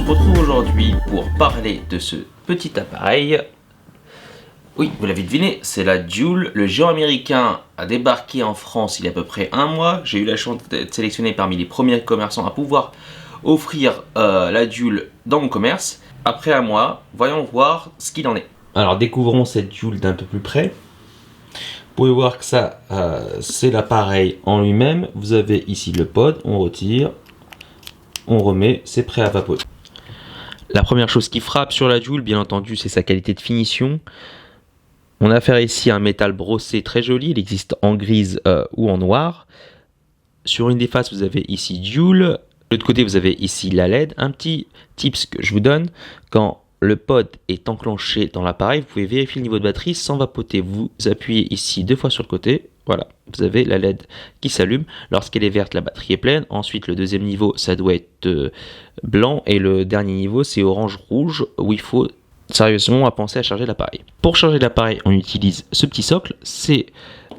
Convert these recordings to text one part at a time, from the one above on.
retrouve aujourd'hui pour parler de ce petit appareil. Oui, vous l'avez deviné, c'est la Joule. Le géant américain a débarqué en France il y a à peu près un mois. J'ai eu la chance d'être sélectionné parmi les premiers commerçants à pouvoir offrir la Joule dans mon commerce. Après un mois, voyons voir ce qu'il en est. Alors découvrons cette Joule d'un peu plus près. Vous pouvez voir que ça, c'est l'appareil en lui-même. Vous avez ici le pod, on retire, on remet, c'est prêt à vapoter. La première chose qui frappe sur la Joule, bien entendu, c'est sa qualité de finition. On a affaire ici à un métal brossé très joli, il existe en grise ou en noir. Sur une des faces, vous avez ici Joule. De l'autre côté, vous avez ici la LED. Un petit tips que je vous donne, quand le pod est enclenché dans l'appareil, vous pouvez vérifier le niveau de batterie sans vapoter. Vous appuyez ici 2 fois sur le côté, voilà, vous avez la LED qui s'allume. Lorsqu'elle est verte, la batterie est pleine. Ensuite, le deuxième niveau, ça doit être blanc. Et le dernier niveau, c'est orange-rouge, où il faut sérieusement penser à charger l'appareil. Pour charger l'appareil, on utilise ce petit socle. C'est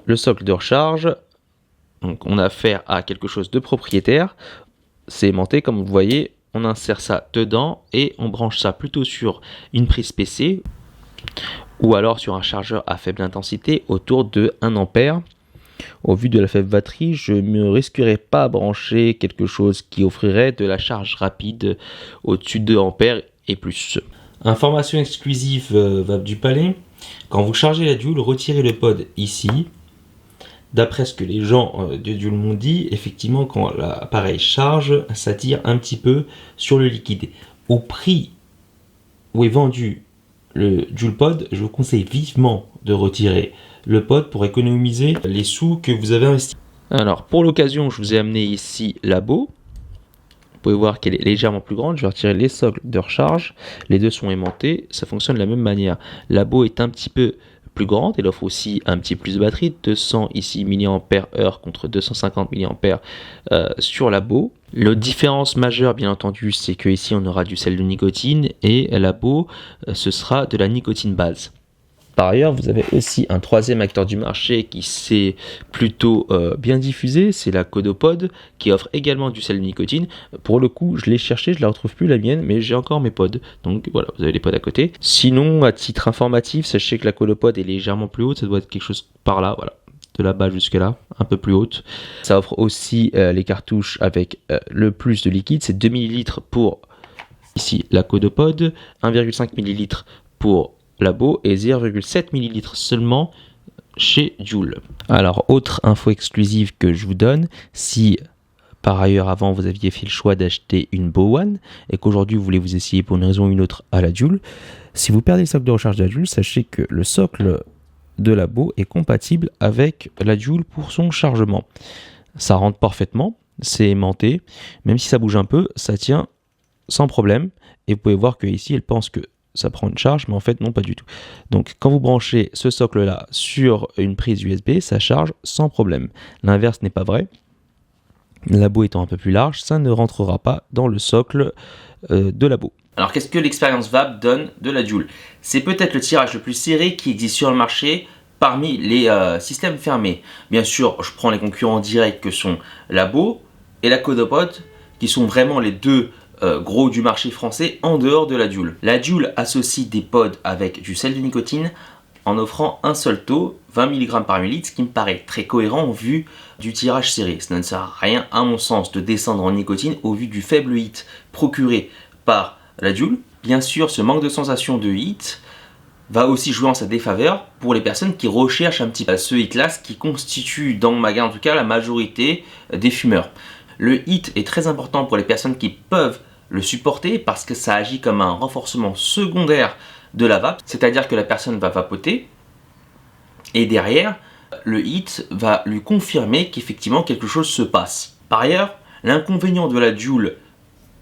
le socle de recharge. Donc, on a affaire à quelque chose de propriétaire. C'est aimanté, comme vous le voyez. On insère ça dedans et on branche ça plutôt sur une prise PC ou alors sur un chargeur à faible intensité autour de 1 ampère. Au vu de la faible batterie, je ne me risquerais pas à brancher quelque chose qui offrirait de la charge rapide au-dessus de 2 ampères et plus. Information exclusive Vape du Palais, quand vous chargez la Joule, retirez le pod ici. D'après ce que les gens de Joule m'ont dit, effectivement, quand l'appareil charge, ça tire un petit peu sur le liquide. Au prix où est vendu le Joule Pod, je vous conseille vivement de retirer le pod pour économiser les sous que vous avez investis. Alors, pour l'occasion, je vous ai amené ici la Bo. Vous pouvez voir qu'elle est légèrement plus grande. Je vais retirer les socles de recharge. Les deux sont aimantés. Ça fonctionne de la même manière. La Bo est un petit peu plus grande, elle offre aussi un petit plus de batterie, 200 ici mAh contre 250 mAh sur la Bo. La différence majeure bien entendu, c'est que ici on aura du sel de nicotine et la Bo ce sera de la nicotine base. Par ailleurs, vous avez aussi un troisième acteur du marché qui s'est plutôt bien diffusé, c'est la Codopod, qui offre également du sel de nicotine. Pour le coup, je l'ai cherché, je ne la retrouve plus la mienne, mais j'ai encore mes pods. Donc voilà, vous avez les pods à côté. Sinon, à titre informatif, sachez que la Codopod est légèrement plus haute, ça doit être quelque chose par là, voilà. De là-bas jusque là, un peu plus haute. Ça offre aussi les cartouches avec le plus de liquide, c'est 2 ml pour ici la Codopod, 1,5 ml pour la Bo et 0,7 ml seulement chez Joule. Alors, autre info exclusive que je vous donne, si par ailleurs avant vous aviez fait le choix d'acheter une Bo One et qu'aujourd'hui vous voulez vous essayer pour une raison ou une autre à la Joule, si vous perdez le socle de recharge de la Joule, sachez que le socle de la Bo est compatible avec la Joule pour son chargement. Ça rentre parfaitement, c'est aimanté, même si ça bouge un peu, ça tient sans problème. Et vous pouvez voir que ici elle pense que ça prend une charge, mais en fait non, pas du tout. Donc quand vous branchez ce socle là sur une prise USB, ça charge sans problème. L'inverse n'est pas vrai. La Bo étant un peu plus large, ça ne rentrera pas dans le socle de la Bo. Alors qu'est-ce que l'expérience vape donne de la Joule? C'est peut-être le tirage le plus serré qui existe sur le marché parmi les systèmes fermés. Bien sûr, je prends les concurrents directs que sont la Bo et la Codopod, qui sont vraiment les deux gros du marché français en dehors de la Joule. La Joule associe des pods avec du sel de nicotine en offrant un seul taux, 20 mg par millilitre, ce qui me paraît très cohérent au vu du tirage serré. Ça ne sert à rien, à mon sens, de descendre en nicotine au vu du faible hit procuré par la Joule. Bien sûr, ce manque de sensation de hit va aussi jouer en sa défaveur pour les personnes qui recherchent un petit peu ce hit-là, ce qui constitue, dans mon magasin en tout cas, la majorité des fumeurs. Le hit est très important pour les personnes qui peuvent le supporter parce que ça agit comme un renforcement secondaire de la vape, c'est-à-dire que la personne va vapoter et derrière, le hit va lui confirmer qu'effectivement quelque chose se passe. Par ailleurs, l'inconvénient de la Joule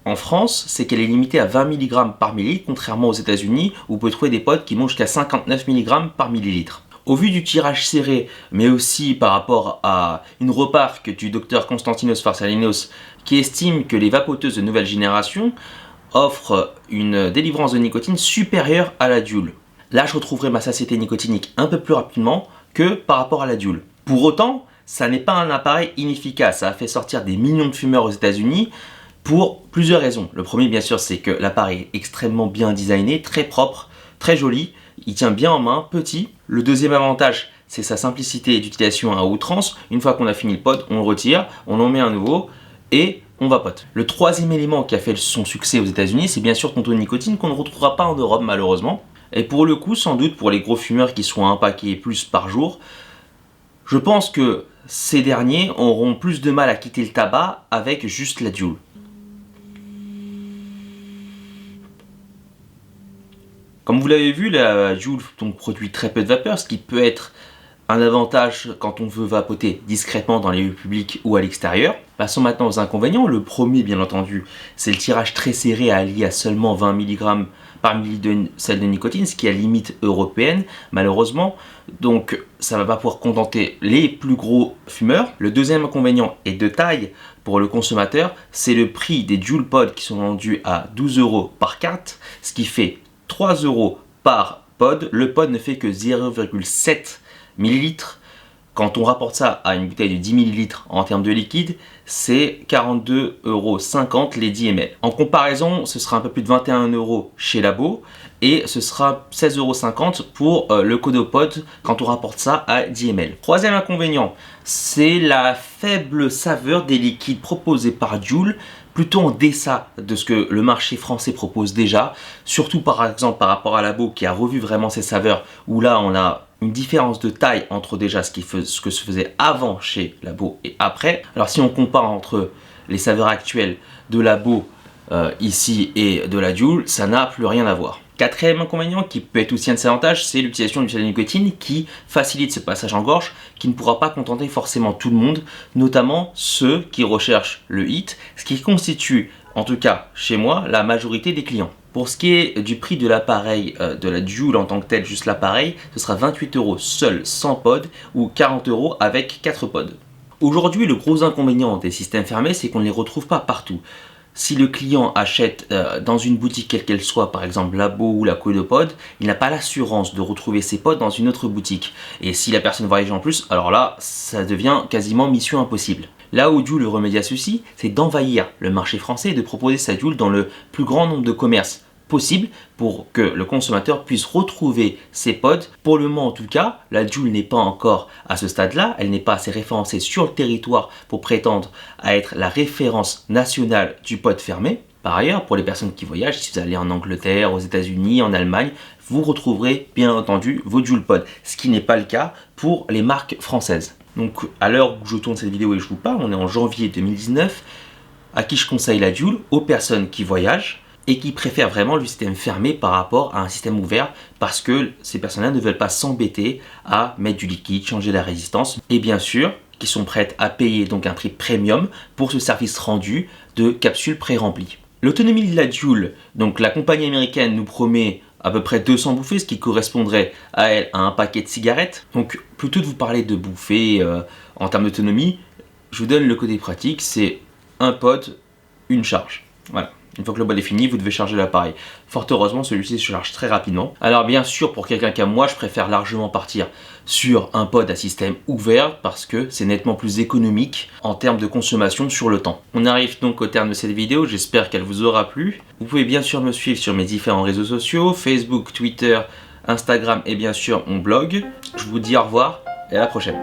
en France, c'est qu'elle est limitée à 20 mg par millilitre, contrairement aux États-Unis où vous pouvez trouver des pods qui montent jusqu'à 59 mg par millilitre. Au vu du tirage serré, mais aussi par rapport à une remarque du docteur Konstantinos Farsalinos qui estime que les vapoteuses de nouvelle génération offrent une délivrance de nicotine supérieure à la Joule. Là, je retrouverai ma satiété nicotinique un peu plus rapidement que par rapport à la Joule. Pour autant, ça n'est pas un appareil inefficace. Ça a fait sortir des millions de fumeurs aux États-Unis pour plusieurs raisons. Le premier, bien sûr, c'est que l'appareil est extrêmement bien designé, très propre, très joli, il tient bien en main, petit. Le deuxième avantage, c'est sa simplicité d'utilisation à outrance. Une fois qu'on a fini le pod, on le retire, on en met un nouveau et on vapote. Le troisième élément qui a fait son succès aux États-Unis, c'est bien sûr ton taux de nicotine qu'on ne retrouvera pas en Europe malheureusement. Et pour le coup, sans doute pour les gros fumeurs qui sont à un paquet et plus par jour, je pense que ces derniers auront plus de mal à quitter le tabac avec juste la Juul. Comme vous l'avez vu, la Juul produit très peu de vapeur, ce qui peut être un avantage quand on veut vapoter discrètement dans les lieux publics ou à l'extérieur. Passons maintenant aux inconvénients. Le premier, bien entendu, c'est le tirage très serré allié à seulement 20 mg par millilitre de sel de nicotine, ce qui est la limite européenne, malheureusement. Donc, ça ne va pas pouvoir contenter les plus gros fumeurs. Le deuxième inconvénient est de taille pour le consommateur. C'est le prix des Juul Pod qui sont vendus à 12 € par carte, ce qui fait 3 € par pod. Le pod ne fait que 0,7 millilitres. Quand on rapporte ça à une bouteille de 10 millilitres en termes de liquide, c'est 42,50 € les 10 ml. En comparaison, ce sera un peu plus de 21 € chez Labo et ce sera 16,50 € pour le Codopod quand on rapporte ça à 10 ml. Troisième inconvénient, c'est la faible saveur des liquides proposés par Juul, plutôt en deçà de ce que le marché français propose déjà, surtout par exemple par rapport à Labo qui a revu vraiment ses saveurs, où là on a une différence de taille entre déjà ce que se faisait avant chez Labo et après. Alors si on compare entre les saveurs actuelles de Labo ici et de la Juul, ça n'a plus rien à voir. Quatrième inconvénient qui peut être aussi un désavantage, c'est l'utilisation du sel de nicotine qui facilite ce passage en gorge, qui ne pourra pas contenter forcément tout le monde, notamment ceux qui recherchent le hit, ce qui constitue, en tout cas chez moi, la majorité des clients. Pour ce qui est du prix de l'appareil de la Juul en tant que tel, juste l'appareil, ce sera 28 € seul sans pod ou 40 € avec 4 pods. Aujourd'hui, le gros inconvénient des systèmes fermés, c'est qu'on ne les retrouve pas partout. Si le client achète dans une boutique quelle qu'elle soit, par exemple Labo ou la Codopod, il n'a pas l'assurance de retrouver ses pods dans une autre boutique. Et si la personne voyage en plus, alors là, ça devient quasiment mission impossible. Là où Juul remédie à ceci, c'est d'envahir le marché français et de proposer sa Juul dans le plus grand nombre de commerces possible pour que le consommateur puisse retrouver ses pods. Pour le moment en tout cas, la Juul n'est pas encore à ce stade-là, elle n'est pas assez référencée sur le territoire pour prétendre à être la référence nationale du pod fermé. Par ailleurs, pour les personnes qui voyagent, si vous allez en Angleterre, aux États-Unis, en Allemagne, vous retrouverez bien entendu vos Juul Pod, ce qui n'est pas le cas pour les marques françaises. Donc à l'heure où je tourne cette vidéo et je vous parle, on est en janvier 2019, à qui je conseille la Juul? Aux personnes qui voyagent et qui préfèrent vraiment le système fermé par rapport à un système ouvert parce que ces personnes-là ne veulent pas s'embêter à mettre du liquide, changer la résistance et bien sûr qui sont prêtes à payer donc un prix premium pour ce service rendu de capsules pré-remplies. L'autonomie de la Juul, donc la compagnie américaine nous promet à peu près 200 bouffées, ce qui correspondrait à elle à un paquet de cigarettes. Donc plutôt de vous parler de bouffées en termes d'autonomie, je vous donne le côté pratique, c'est un pod, une charge. Voilà. Une fois que le pod est fini, vous devez charger l'appareil. Fort heureusement, celui-ci se charge très rapidement. Alors bien sûr, pour quelqu'un comme moi, je préfère largement partir sur un pod à système ouvert parce que c'est nettement plus économique en termes de consommation sur le temps. On arrive donc au terme de cette vidéo, j'espère qu'elle vous aura plu. Vous pouvez bien sûr me suivre sur mes différents réseaux sociaux, Facebook, Twitter, Instagram et bien sûr mon blog. Je vous dis au revoir et à la prochaine.